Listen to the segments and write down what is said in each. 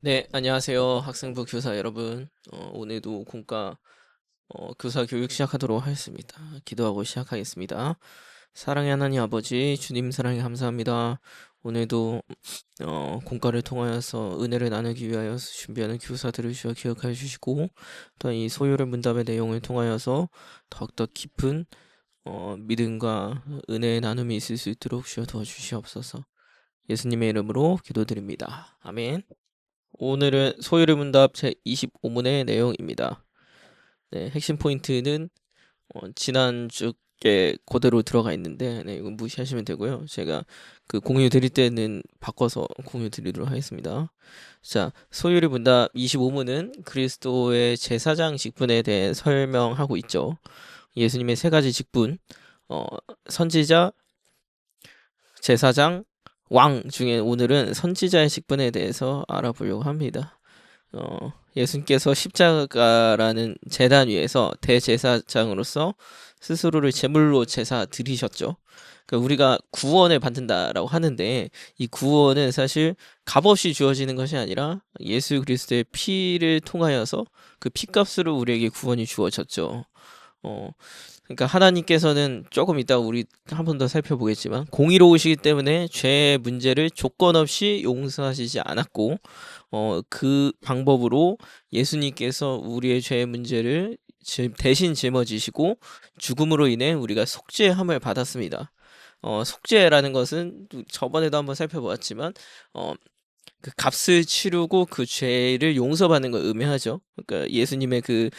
네, 안녕하세요. 학생부 교사 여러분. 오늘도 공과 교사 교육 시작하도록 하겠습니다. 기도하고 시작하겠습니다. 사랑의 하나님 아버지, 주님 사랑에 감사합니다. 오늘도 공과를 통하여서 은혜를 나누기 위하여 준비하는 교사들을 주여 기억하여 주시고, 또한 이 소요의 문답의 내용을 통하여서 더욱더 깊은 믿음과 은혜의 나눔이 있을 수 있도록 주여 도와주시옵소서. 예수님의 이름으로 기도드립니다. 아멘. 오늘은 소요리 문답 제25문의 내용입니다. 네, 핵심 포인트는 지난주께 그대로 들어가 있는데, 네, 이건 무시하시면 되고요. 제가 그 공유 드릴 때는 바꿔서 공유 드리도록 하겠습니다. 자, 소요리 문답 25문은 그리스도의 제사장 직분에 대해 설명하고 있죠. 예수님의 세 가지 직분, 어, 선지자, 제사장, 왕 중에 오늘은 선지자의 직분에 대해서 알아보려고 합니다. 예수님께서 십자가라는 제단 위에서 대제사장으로서 스스로를 제물로 제사 드리셨죠. 그러니까 우리가 구원을 받는다라고 하는데 이 구원은 사실 값없이 주어지는 것이 아니라 예수 그리스도의 피를 통하여서 그 피값으로 우리에게 구원이 주어졌죠. 어, 그러니까 하나님께서는 조금 이따 우리 한 번 더 살펴보겠지만 공의로우시기 때문에 죄의 문제를 조건 없이 용서하시지 않았고 그 방법으로 예수님께서 우리의 죄의 문제를 대신 짊어지시고 죽음으로 인해 우리가 속죄함을 받았습니다. 속죄라는 것은 저번에도 한번 살펴보았지만 그 값을 치르고 그 죄를 용서받는 걸 의미하죠. 그러니까 예수님의 그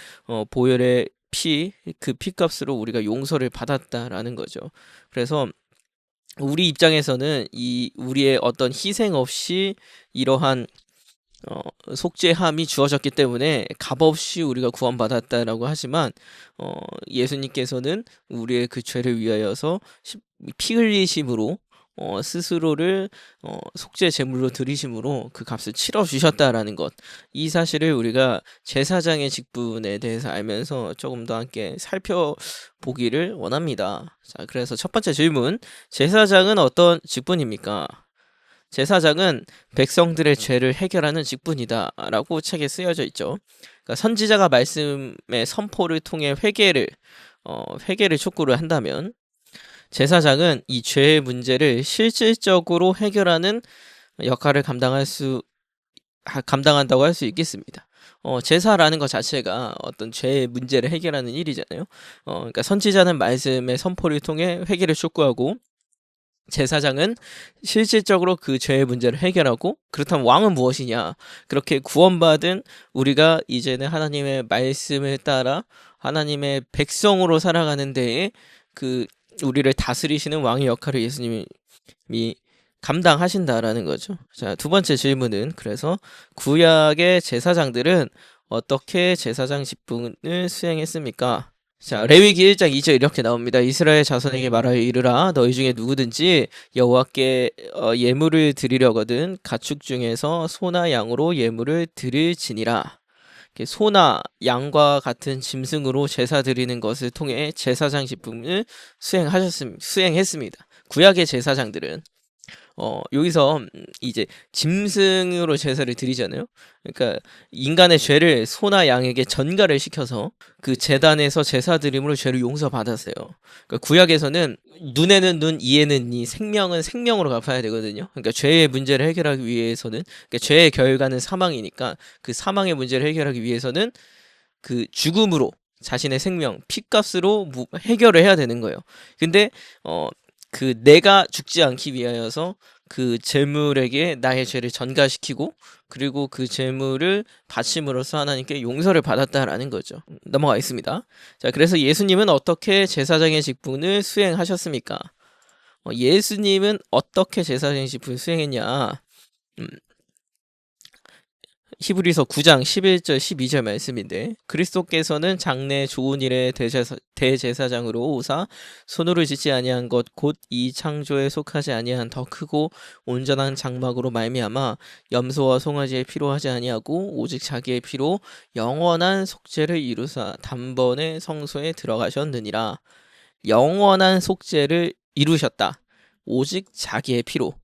보혈의 그 피값으로 우리가 용서를 받았다라는 거죠. 그래서 우리 입장에서는 우리의 어떤 희생 없이 이러한 속죄함이 주어졌기 때문에 값없이 우리가 구원받았다라고 하지만 예수님께서는 우리의 그 죄를 위하여서 피 흘리심으로 스스로를 속죄 제물로 드리심으로 그 값을 치러 주셨다라는 것. 이 사실을 우리가 제사장의 직분에 대해서 알면서 조금 더 함께 살펴보기를 원합니다. 자, 그래서 첫 번째 질문. 제사장은 어떤 직분입니까? 제사장은 백성들의 죄를 해결하는 직분이다라고 책에 쓰여져 있죠. 그러니까 선지자가 말씀의 선포를 통해 회개를 촉구를 한다면 제사장은 이 죄의 문제를 실질적으로 해결하는 역할을 감당한다고 할 수 있겠습니다. 제사라는 것 자체가 어떤 죄의 문제를 해결하는 일이잖아요. 그러니까 선지자는 말씀의 선포를 통해 회개를 촉구하고 제사장은 실질적으로 그 죄의 문제를 해결하고, 그렇다면 왕은 무엇이냐? 그렇게 구원받은 우리가 이제는 하나님의 말씀을 따라 하나님의 백성으로 살아가는 데에 그 우리를 다스리시는 왕의 역할을 예수님이 감당하신다라는 거죠. 자, 두 번째 질문은 그래서 구약의 제사장들은 어떻게 제사장 직분을 수행했습니까? 자, 레위기 1장 2절 이렇게 나옵니다. 이스라엘 자손에게 말하여 이르라 너희 중에 누구든지 여호와께 예물을 드리려거든 가축 중에서 소나 양으로 예물을 드릴지니라. 소나 양과 같은 짐승으로 제사 드리는 것을 통해 제사장 직분을 수행했습니다. 구약의 제사장들은 여기서 이제 짐승으로 제사를 드리잖아요. 그러니까 인간의 죄를 소나 양에게 전가를 시켜서 그 제단에서 제사 드림으로 죄를 용서받았어요. 그러니까 구약에서는 눈에는 눈, 이에는 이, 생명은 생명으로 갚아야 되거든요. 그러니까 죄의 문제를 해결하기 위해서는, 그러니까 죄의 결과는 사망이니까 그 사망의 문제를 해결하기 위해서는 그 죽음으로 자신의 생명, 피값으로 해결을 해야 되는 거예요. 근데 그 내가 죽지 않기 위하여서 그 재물에게 나의 죄를 전가시키고 그리고 그 재물을 바침으로써 하나님께 용서를 받았다라는 거죠. 넘어가겠습니다. 자, 그래서 예수님은 어떻게 제사장의 직분을 수행하셨습니까? 예수님은 어떻게 제사장의 직분을 수행했냐? 음, 히브리서 9장 11절 12절 말씀인데 그리스도께서는 장래 좋은 일의 대제사장으로 오사 손으로 짓지 아니한 것 곧 이 창조에 속하지 아니한 더 크고 온전한 장막으로 말미암아 염소와 송아지의 피로 하지 아니하고 오직 자기의 피로 영원한 속죄를 이루사 단번에 성소에 들어가셨느니라. 영원한 속죄를 이루셨다. 오직 자기의 피로.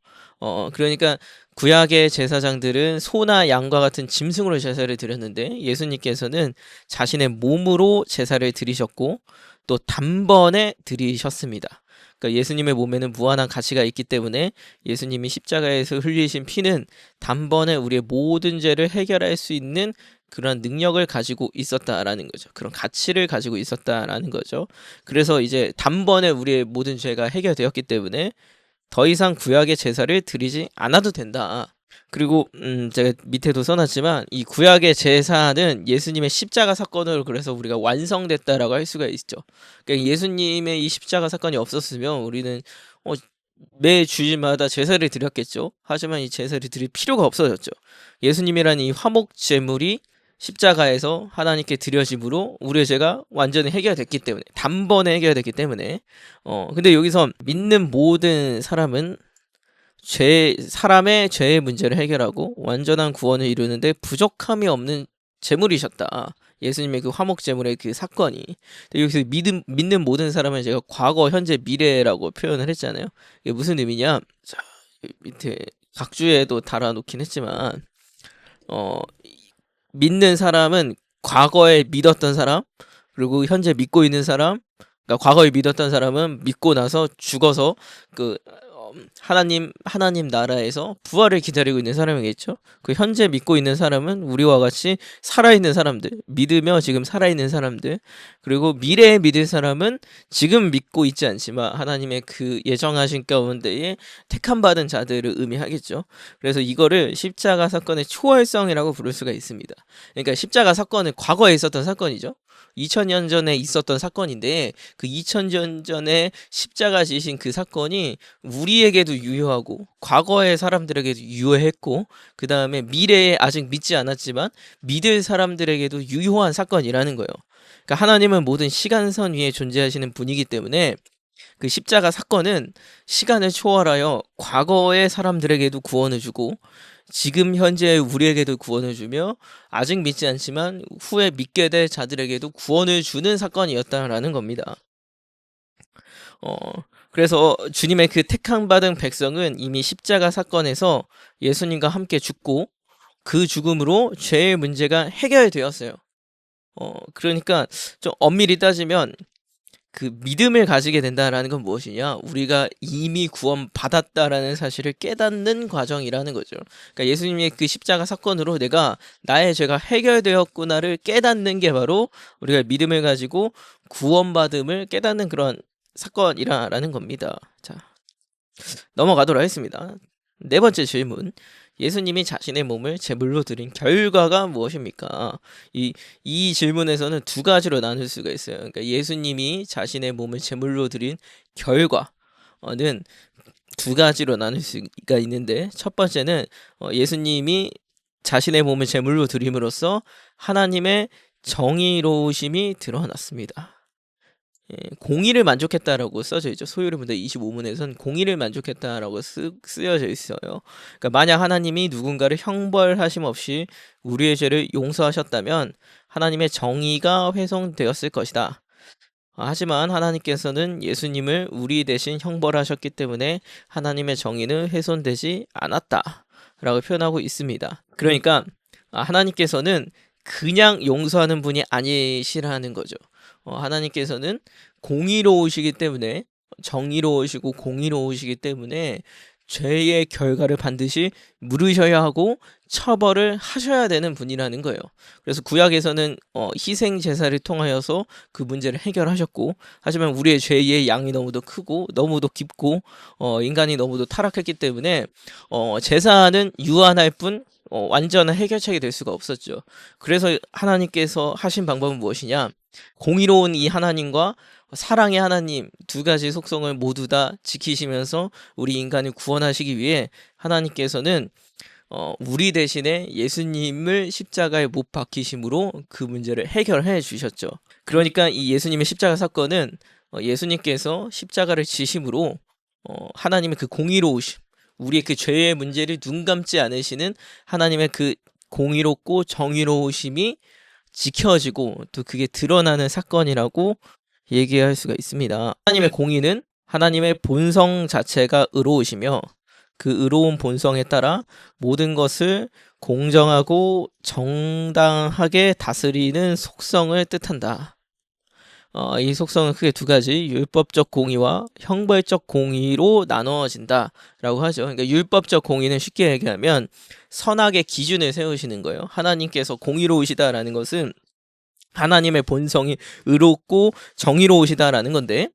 그러니까 구약의 제사장들은 소나 양과 같은 짐승으로 제사를 드렸는데 예수님께서는 자신의 몸으로 제사를 드리셨고 또 단번에 드리셨습니다. 그러니까 예수님의 몸에는 무한한 가치가 있기 때문에 예수님이 십자가에서 흘리신 피는 단번에 우리의 모든 죄를 해결할 수 있는 그런 능력을 가지고 있었다라는 거죠. 그런 가치를 가지고 있었다라는 거죠. 그래서 이제 단번에 우리의 모든 죄가 해결되었기 때문에 더 이상 구약의 제사를 드리지 않아도 된다. 그리고 제가 밑에도 써놨지만 이 구약의 제사는 예수님의 십자가 사건으로 그래서 우리가 완성됐다라고 할 수가 있죠. 그러니까 예수님의 이 십자가 사건이 없었으면 우리는 매 주일마다 제사를 드렸겠죠. 하지만 이 제사를 드릴 필요가 없어졌죠. 예수님이라는 이 화목 제물이 십자가에서 하나님께 드려짐으로 우리의 죄가 완전히 해결됐기 때문에 단번에 해결됐기 때문에 근데 여기서 믿는 모든 사람은 사람의 죄의 문제를 해결하고 완전한 구원을 이루는데 부족함이 없는 제물이셨다. 예수님의 그 화목 제물의 그 사건이. 여기서 믿는 모든 사람은 제가 과거, 현재, 미래라고 표현을 했잖아요. 이게 무슨 의미냐? 자, 밑에 각주에도 달아놓긴 했지만 믿는 사람은 과거에 믿었던 사람, 그리고 현재 믿고 있는 사람, 그러니까 과거에 믿었던 사람은 믿고 나서 죽어서 하나님 나라에서 부활을 기다리고 있는 사람이겠죠. 그 현재 믿고 있는 사람은 우리와 같이 살아있는 사람들, 믿으며 지금 살아있는 사람들, 그리고 미래에 믿을 사람은 지금 믿고 있지 않지만 하나님의 그 예정하신 가운데에 택함 받은 자들을 의미하겠죠. 그래서 이거를 십자가 사건의 초월성이라고 부를 수가 있습니다. 그러니까 십자가 사건은 과거에 있었던 사건이죠. 2000년 전에 있었던 사건인데 그 2000년 전에 십자가 지신 그 사건이 우리에게도 유효하고 과거의 사람들에게도 유효했고 그 다음에 미래에 아직 믿지 않았지만 믿을 사람들에게도 유효한 사건이라는 거예요. 그러니까 하나님은 모든 시간선 위에 존재하시는 분이기 때문에 그 십자가 사건은 시간을 초월하여 과거의 사람들에게도 구원을 주고 지금 현재 우리에게도 구원을 주며 아직 믿지 않지만 후에 믿게 될 자들에게도 구원을 주는 사건이었다라는 겁니다. 그래서 주님의 그 택함받은 백성은 이미 십자가 사건에서 예수님과 함께 죽고 그 죽음으로 죄의 문제가 해결되었어요. 그러니까 좀 엄밀히 따지면 그 믿음을 가지게 된다라는 건 무엇이냐? 우리가 이미 구원받았다라는 사실을 깨닫는 과정이라는 거죠. 그러니까 예수님의 그 십자가 사건으로 내가 나의 죄가 해결되었구나를 깨닫는 게 바로 우리가 믿음을 가지고 구원받음을 깨닫는 그런 사건이라는 겁니다. 자, 넘어가도록 하겠습니다. 네 번째 질문. 예수님이 자신의 몸을 제물로 드린 결과가 무엇입니까? 이 질문에서는 두 가지로 나눌 수가 있어요. 그러니까 예수님이 자신의 몸을 제물로 드린 결과는 두 가지로 나눌 수가 있는데 첫 번째는 예수님이 자신의 몸을 제물로 드림으로써 하나님의 정의로우심이 드러났습니다. 공의를 만족했다라고 써져 있죠. 소요리문답 25문에선 공의를 만족했다라고 쓰여져 있어요. 그러니까 만약 하나님이 누군가를 형벌하심 없이 우리의 죄를 용서하셨다면 하나님의 정의가 훼손되었을 것이다. 하지만 하나님께서는 예수님을 우리 대신 형벌하셨기 때문에 하나님의 정의는 훼손되지 않았다라고 표현하고 있습니다. 그러니까 하나님께서는 그냥 용서하는 분이 아니시라는 거죠. 하나님께서는 공의로우시기 때문에 정의로우시고 공의로우시기 때문에 죄의 결과를 반드시 물으셔야 하고 처벌을 하셔야 되는 분이라는 거예요. 그래서 구약에서는 희생 제사를 통하여서 그 문제를 해결하셨고 하지만 우리의 죄의 양이 너무도 크고 너무도 깊고 인간이 너무도 타락했기 때문에 제사는 유한할 뿐 완전한 해결책이 될 수가 없었죠. 그래서 하나님께서 하신 방법은 무엇이냐? 공의로운 이 하나님과 사랑의 하나님 두 가지 속성을 모두 다 지키시면서 우리 인간을 구원하시기 위해 하나님께서는 우리 대신에 예수님을 십자가에 못 박히심으로 그 문제를 해결해 주셨죠. 그러니까 이 예수님의 십자가 사건은 예수님께서 십자가를 지심으로 하나님의 그 공의로우심, 우리의 그 죄의 문제를 눈 감지 않으시는 하나님의 그 공의롭고 정의로우심이 지켜지고 또 그게 드러나는 사건이라고 얘기할 수가 있습니다. 하나님의 공의는 하나님의 본성 자체가 의로우시며 그 의로운 본성에 따라 모든 것을 공정하고 정당하게 다스리는 속성을 뜻한다. 이 속성은 크게 두 가지, 율법적 공의와 형벌적 공의로 나누어진다라고 하죠. 그러니까 율법적 공의는 쉽게 얘기하면 선악의 기준을 세우시는 거예요. 하나님께서 공의로우시다라는 것은 하나님의 본성이 의롭고 정의로우시다라는 건데,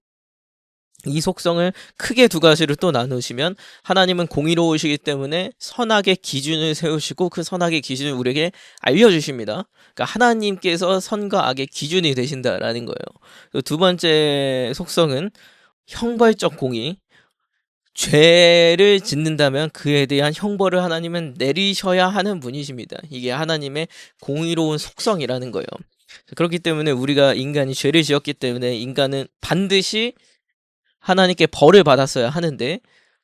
이 속성을 크게 두 가지로 또 나누시면 하나님은 공의로우시기 때문에 선악의 기준을 세우시고 그 선악의 기준을 우리에게 알려주십니다. 그러니까 하나님께서 선과 악의 기준이 되신다라는 거예요. 두 번째 속성은 형벌적 공의. 죄를 짓는다면 그에 대한 형벌을 하나님은 내리셔야 하는 분이십니다. 이게 하나님의 공의로운 속성이라는 거예요. 그렇기 때문에 우리가 인간이 죄를 지었기 때문에 인간은 반드시 하나님께 벌을 받았어야 하는데,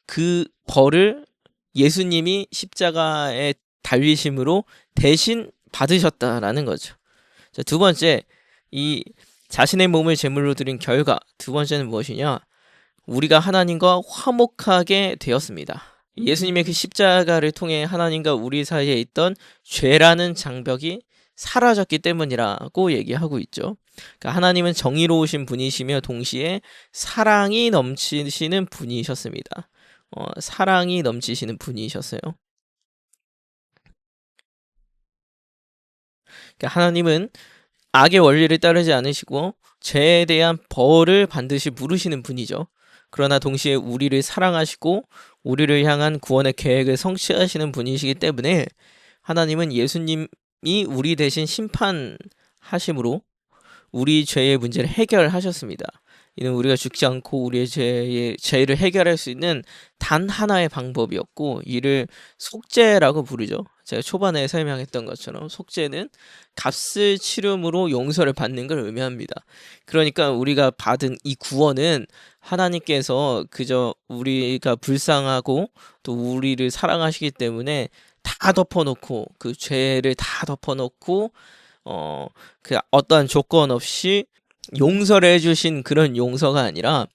그 벌을 예수님이 십자가에 달리심으로 대신 받으셨다라는 거죠. 자, 두 번째, 이 자신의 몸을 제물로 드린 결과, 두 번째는 무엇이냐? 우리가 하나님과 화목하게 되었습니다. 예수님의 그 십자가를 통해 하나님과 우리 사이에 있던 죄라는 장벽이 사라졌기 때문이라고 얘기하고 있죠. 그러니까 하나님은 정의로우신 분이시며 동시에 사랑이 넘치시는 분이셨습니다. 사랑이 넘치시는 분이셨어요. 그러니까 하나님은 악의 원리를 따르지 않으시고 죄에 대한 벌을 반드시 물으시는 분이죠. 그러나 동시에 우리를 사랑하시고 우리를 향한 구원의 계획을 성취하시는 분이시기 때문에 하나님은 예수님이 우리 대신 심판하심으로 우리 죄의 문제를 해결하셨습니다. 이는 우리가 죽지 않고 우리의 죄를 해결할 수 있는 단 하나의 방법이었고, 이를 속죄라고 부르죠. 제가 초반에 설명했던 것처럼 속죄는 값을 치름으로 용서를 받는 걸 의미합니다. 그러니까 우리가 받은 이 구원은 하나님께서 그저 우리가 불쌍하고 또 우리를 사랑하시기 때문에 다 덮어놓고, 그 죄를 다 덮어놓고 그 어떠한 조건 없이 용서를 해주신 그런 용서가 아니라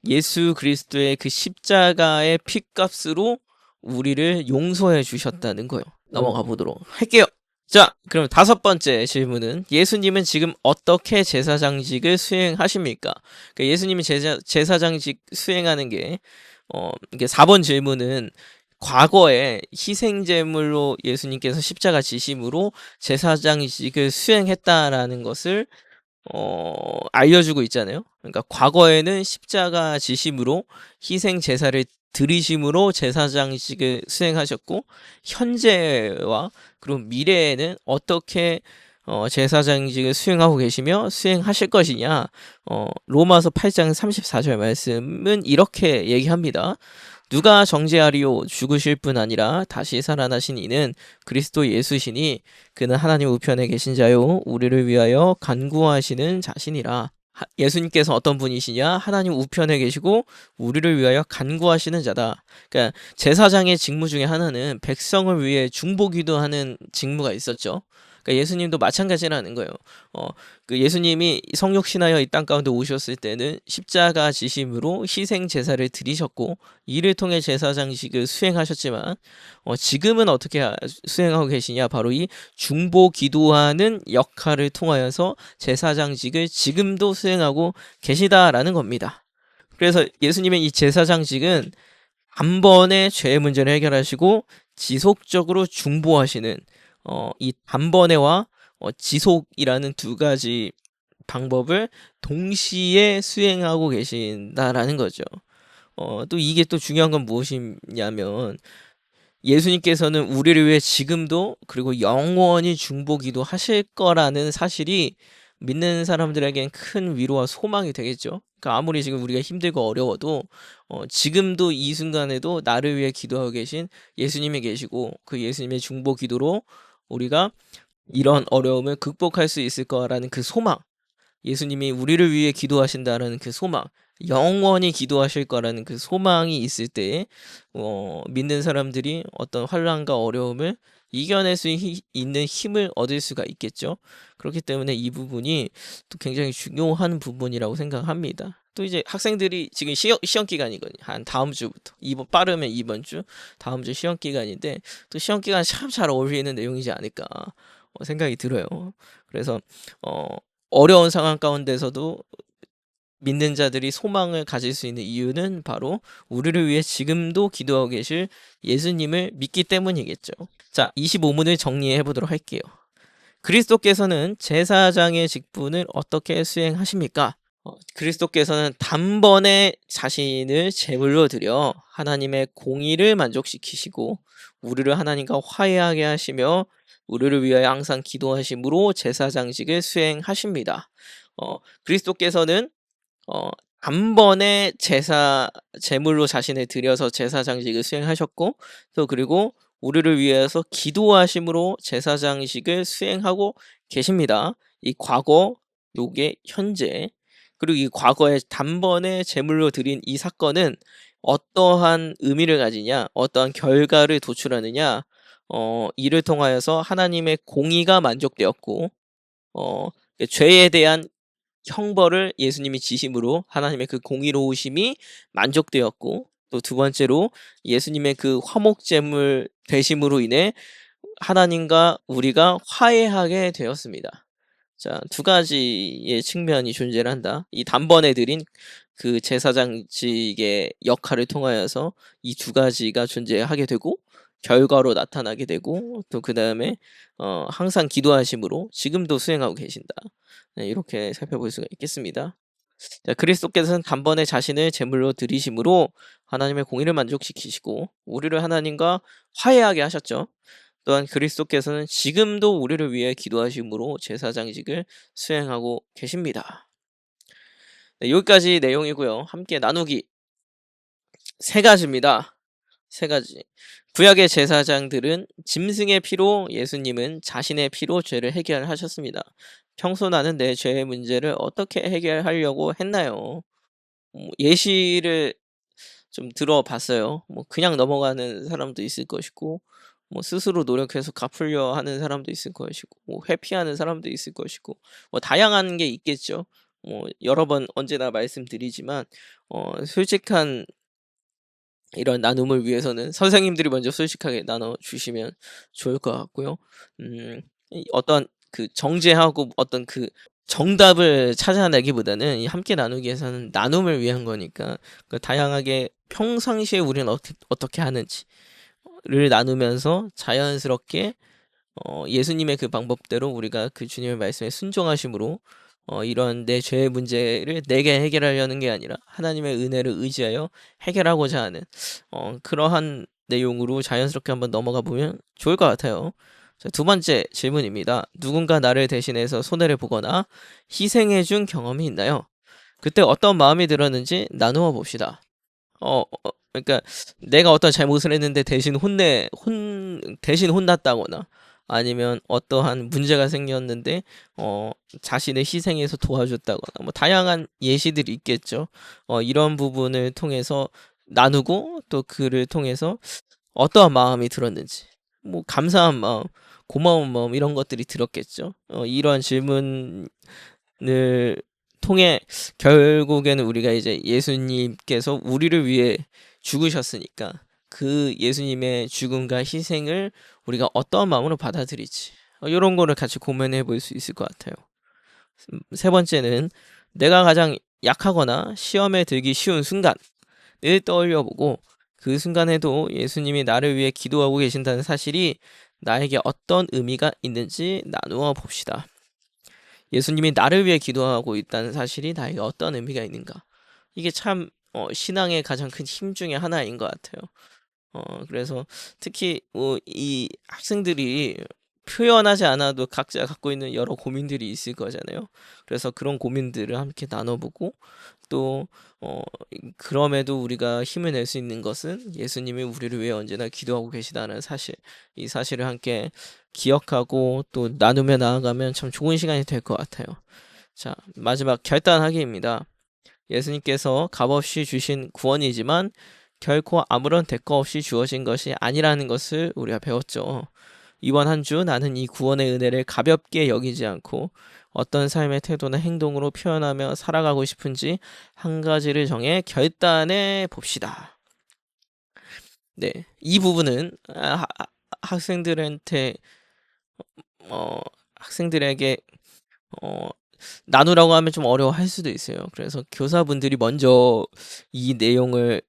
예수 그리스도의 그 십자가의 피값으로 우리를 용서해 주셨다는 거예요. 넘어가 보도록 할게요. 자, 그럼 다섯 번째 질문은 예수님은 지금 어떻게 제사장직을 수행하십니까? 그러니까 예수님이 제사장직 수행하는 게 이게 4번 질문은 과거에 희생제물로 예수님께서 십자가 지심으로 제사장직을 수행했다라는 것을 알려주고 있잖아요. 그러니까 과거에는 십자가 지심으로 희생 제사를 드리심으로 제사장직을 수행하셨고, 현재와 그리고 미래에는 어떻게 제사장직을 수행하고 계시며 수행하실 것이냐. 로마서 8장 34절 말씀은 이렇게 얘기합니다. 누가 정죄하리요? 죽으실 뿐 아니라 다시 살아나신 이는 그리스도 예수시니 그는 하나님 우편에 계신 자요 우리를 위하여 간구하시는 자신이라. 예수님께서 어떤 분이시냐? 하나님 우편에 계시고 우리를 위하여 간구하시는 자다. 그러니까 제사장의 직무 중에 하나는 백성을 위해 중보기도 하는 직무가 있었죠. 그러니까 예수님도 마찬가지라는 거예요. 그 예수님이 성육신하여 이 땅 가운데 오셨을 때는 십자가 지심으로 희생 제사를 드리셨고 이를 통해 제사장직을 수행하셨지만 지금은 어떻게 수행하고 계시냐? 바로 이 중보 기도하는 역할을 통하여서 제사장직을 지금도 수행하고 계시다라는 겁니다. 그래서 예수님의 이 제사장직은 단번에 죄의 문제를 해결하시고 지속적으로 중보하시는 이 단번에와 지속이라는 두 가지 방법을 동시에 수행하고 계신다라는 거죠. 또 이게 또 중요한 건 무엇이냐면 예수님께서는 우리를 위해 지금도 그리고 영원히 중보기도 하실 거라는 사실이 믿는 사람들에겐 큰 위로와 소망이 되겠죠. 그러니까 아무리 지금 우리가 힘들고 어려워도 지금도 이 순간에도 나를 위해 기도하고 계신 예수님이 계시고 그 예수님의 중보기도로 우리가 이런 어려움을 극복할 수 있을 거라는 그 소망, 예수님이 우리를 위해 기도하신다라는 그 소망, 영원히 기도하실 거라는 그 소망이 있을 때에 믿는 사람들이 어떤 환난과 어려움을 이겨낼 수 있는 힘을 얻을 수가 있겠죠. 그렇기 때문에 이 부분이 또 굉장히 중요한 부분이라고 생각합니다. 또 이제 학생들이 지금 시험 기간이거든요. 한 다음 주부터. 빠르면 이번 주, 다음 주 시험 기간인데, 또 시험 기간 참 잘 어울리는 내용이지 않을까 생각이 들어요. 그래서, 어, 어려운 상황 가운데서도 믿는 자들이 소망을 가질 수 있는 이유는 바로 우리를 위해 지금도 기도하고 계실 예수님을 믿기 때문이겠죠. 자, 25문을 정리해 보도록 할게요. 그리스도께서는 제사장의 직분을 어떻게 수행하십니까? 그리스도께서는 단번에 자신을 제물로 드려 하나님의 공의를 만족시키시고 우리를 하나님과 화해하게 하시며 우리를 위하여 항상 기도하심으로 제사장직을 수행하십니다. 그리스도께서는 단번에 제물로 자신을 드려서 제사장직을 수행하셨고, 또 그리고 우리를 위해서 기도하심으로 제사장직을 수행하고 계십니다. 이 과거, 요게 현재, 그리고 이 과거에 단번에 제물로 드린 이 사건은 어떠한 의미를 가지냐, 어떠한 결과를 도출하느냐, 이를 통하여서 하나님의 공의가 만족되었고, 죄에 대한 형벌을 예수님이 지심으로 하나님의 그 공의로우심이 만족되었고, 또 두 번째로 예수님의 그 화목제물 되심으로 인해 하나님과 우리가 화해하게 되었습니다. 자, 두 가지의 측면이 존재를 한다. 이 단번에 드린 그 제사장직의 역할을 통하여서 이 두 가지가 존재하게 되고, 결과로 나타나게 되고, 또 그 다음에 항상 기도하심으로 지금도 수행하고 계신다. 네, 이렇게 살펴볼 수가 있겠습니다. 자, 그리스도께서는 단번에 자신을 제물로 드리심으로 하나님의 공의를 만족시키시고 우리를 하나님과 화해하게 하셨죠. 또한 그리스도께서는 지금도 우리를 위해 기도하심으로 제사장직을 수행하고 계십니다. 네, 여기까지 내용이고요. 함께 나누기 3가지입니다. 3가지. 구약의 제사장들은 짐승의 피로, 예수님은 자신의 피로 죄를 해결하셨습니다. 평소 나는 내 죄의 문제를 어떻게 해결하려고 했나요? 예시를 좀 들어봤어요. 그냥 넘어가는 사람도 있을 것이고, 스스로 노력해서 갚으려 하는 사람도 있을 것이고, 회피하는 사람도 있을 것이고, 다양한 게 있겠죠. 여러 번 언제나 말씀드리지만, 솔직한 이런 나눔을 위해서는 선생님들이 먼저 솔직하게 나눠주시면 좋을 것 같고요. 어떤 그 정죄하고 어떤 그 정답을 찾아내기보다는 이 함께 나누기에서는 나눔을 위한 거니까 그 다양하게 평상시에 우리는 어떻게 하는지를 나누면서 자연스럽게 예수님의 그 방법대로 우리가 그 주님의 말씀에 순종하심으로 이런 내 죄의 문제를 내게 해결하려는 게 아니라 하나님의 은혜를 의지하여 해결하고자 하는 그러한 내용으로 자연스럽게 한번 넘어가 보면 좋을 것 같아요. 자, 두 번째 질문입니다. 누군가 나를 대신해서 손해를 보거나 희생해준 경험이 있나요? 그때 어떤 마음이 들었는지 나누어 봅시다. 그러니까 내가 어떤 잘못을 했는데 대신 혼났다거나 아니면 어떠한 문제가 생겼는데 자신의 희생에서 도와줬다거나 다양한 예시들이 있겠죠. 이런 부분을 통해서 나누고 또 그를 통해서 어떠한 마음이 들었는지 감사한 마음, 고마운 마음 이런 것들이 들었겠죠. 이러한 질문을 통해 결국에는 우리가 이제 예수님께서 우리를 위해 죽으셨으니까 그 예수님의 죽음과 희생을 우리가 어떠한 마음으로 받아들이지 이런 거를 같이 고민해 볼 수 있을 것 같아요. 세 번째는 내가 가장 약하거나 시험에 들기 쉬운 순간을 떠올려보고 그 순간에도 예수님이 나를 위해 기도하고 계신다는 사실이 나에게 어떤 의미가 있는지 나누어 봅시다. 예수님이 나를 위해 기도하고 있다는 사실이 나에게 어떤 의미가 있는가? 이게 참 신앙의 가장 큰 힘 중에 하나인 것 같아요. 그래서 특히 이 학생들이 표현하지 않아도 각자 갖고 있는 여러 고민들이 있을 거잖아요. 그래서 그런 고민들을 함께 나눠보고 또 그럼에도 우리가 힘을 낼 수 있는 것은 예수님이 우리를 위해 언제나 기도하고 계시다는 사실, 이 사실을 함께 기억하고 또 나누며 나아가면 참 좋은 시간이 될 것 같아요. 자, 마지막 결단하기입니다. 예수님께서 값없이 주신 구원이지만 결코 아무런 대가 없이 주어진 것이 아니라는 것을 우리가 배웠죠. 이번 한 주 나는 이 구원의 은혜를 가볍게 여기지 않고 어떤 삶의 태도나 행동으로 표현하며 살아가고 싶은지 한 가지를 정해 결단해 봅시다. 네, 이 부분은 학생들한테 학생들에게 어, 나누라고 하면 좀 어려워할 수도 있어요. 그래서 교사분들이 먼저 이 내용을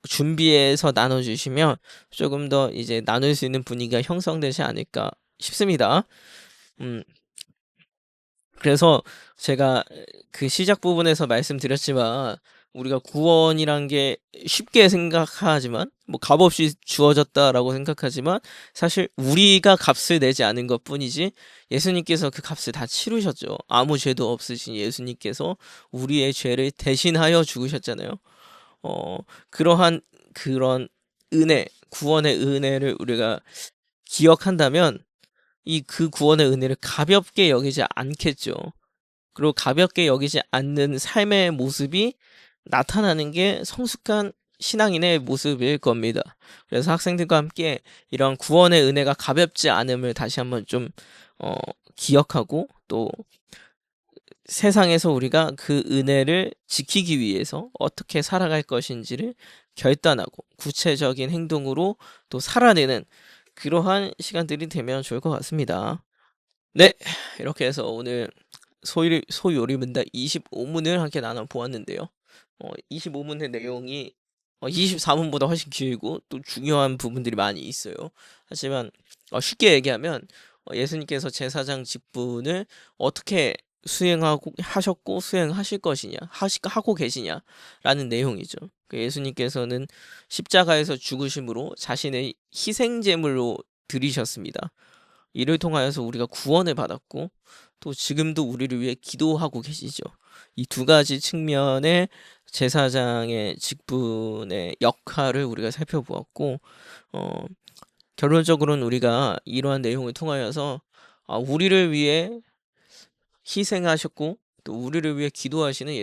준비해서 나눠주시면 조금 더 이제 나눌 수 있는 분위기가 형성되지 않을까 싶습니다. 음, 그래서 제가 그 시작 부분에서 말씀드렸지만 우리가 구원이란 게 쉽게 생각하지만 뭐 값없이 주어졌다라고 생각하지만 사실 우리가 값을 내지 않은 것뿐이지 예수님께서 그 값을 다 치르셨죠. 아무 죄도 없으신 예수님께서 우리의 죄를 대신하여 죽으셨잖아요. 어, 그런 은혜, 구원의 은혜를 우리가 기억한다면 이 그 구원의 은혜를 가볍게 여기지 않겠죠. 그리고 가볍게 여기지 않는 삶의 모습이 나타나는 게 성숙한 신앙인의 모습일 겁니다. 그래서 학생들과 함께 이런 구원의 은혜가 가볍지 않음을 다시 한번 좀 어, 기억하고 또 세상에서 우리가 그 은혜를 지키기 위해서 어떻게 살아갈 것인지를 결단하고 구체적인 행동으로 또 살아내는 그러한 시간들이 되면 좋을 것 같습니다. 네, 이렇게 해서 오늘 소요리 문답 25문을 함께 나눠 보았는데요. 25문의 내용이 24문보다 훨씬 길고 또 중요한 부분들이 많이 있어요. 하지만 쉽게 얘기하면 예수님께서 제사장 직분을 어떻게 수행하고 하셨고 수행하실 것이냐, 하고 계시냐라는 내용이죠. 예수님께서는 십자가에서 죽으심으로 자신의 희생 제물로 드리셨습니다. 이를 통하여서 우리가 구원을 받았고 또 지금도 우리를 위해 기도하고 계시죠. 이 두 가지 측면의 제사장의 직분의 역할을 우리가 살펴보았고 어, 결론적으로는 우리가 이러한 내용을 통하여서 우리를 위해 희생하셨고 또 우리를 위해 기도하시는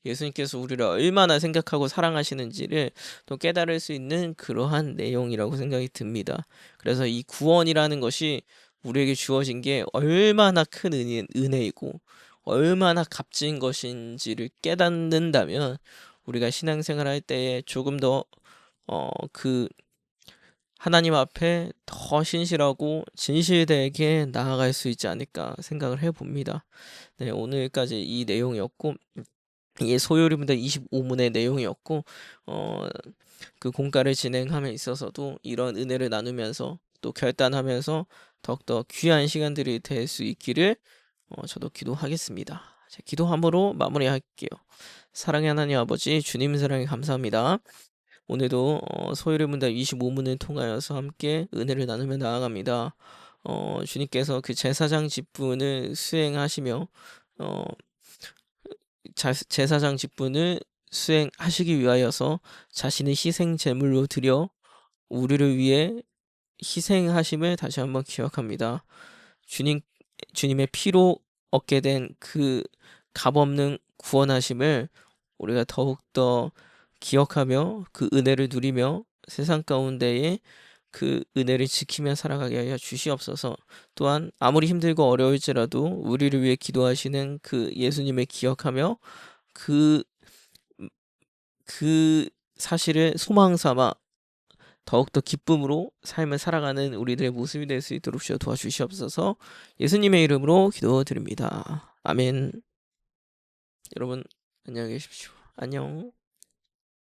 예수님께서 우리를 얼마나 생각하고 사랑하시는지를 또 깨달을 수 있는 그러한 내용이라고 생각이 듭니다. 그래서 이 구원이라는 것이 우리에게 주어진 게 얼마나 큰 은혜이고 얼마나 값진 것인지를 깨닫는다면 우리가 신앙생활 할 때에 조금 더 그 하나님 앞에 더 신실하고 진실되게 나아갈 수 있지 않을까 생각을 해봅니다. 네, 오늘까지 이 내용이었고 이게 소요리문답 25문의 내용이었고 어, 그 공과를 진행함에 있어서도 이런 은혜를 나누면서 또 결단하면서 더욱더 귀한 시간들이 될 수 있기를 저도 기도하겠습니다. 자, 기도함으로 마무리할게요. 사랑의 하나님 아버지 주님 사랑에 감사합니다. 오늘도 소요리 문답 25문을 통하여서 함께 은혜를 나누며 나아갑니다. 주님께서 그 제사장 직분을 수행하시며 어, 제사장 직분을 수행하시기 위하여서 자신의 희생 제물로 드려 우리를 위해 희생하심을 다시 한번 기억합니다. 주님의 피로 얻게 된 그 값없는 구원하심을 우리가 더욱더 기억하며 그 은혜를 누리며 세상 가운데에 그 은혜를 지키며 살아가게 하여 주시옵소서. 또한 아무리 힘들고 어려울지라도 우리를 위해 기도하시는 그 예수님을 기억하며 그, 그 사실을 소망 삼아 더욱더 기쁨으로 삶을 살아가는 우리들의 모습이 될 수 있도록 주여 도와주시옵소서. 예수님의 이름으로 기도드립니다. 아멘. 여러분 안녕히 계십시오. 안녕.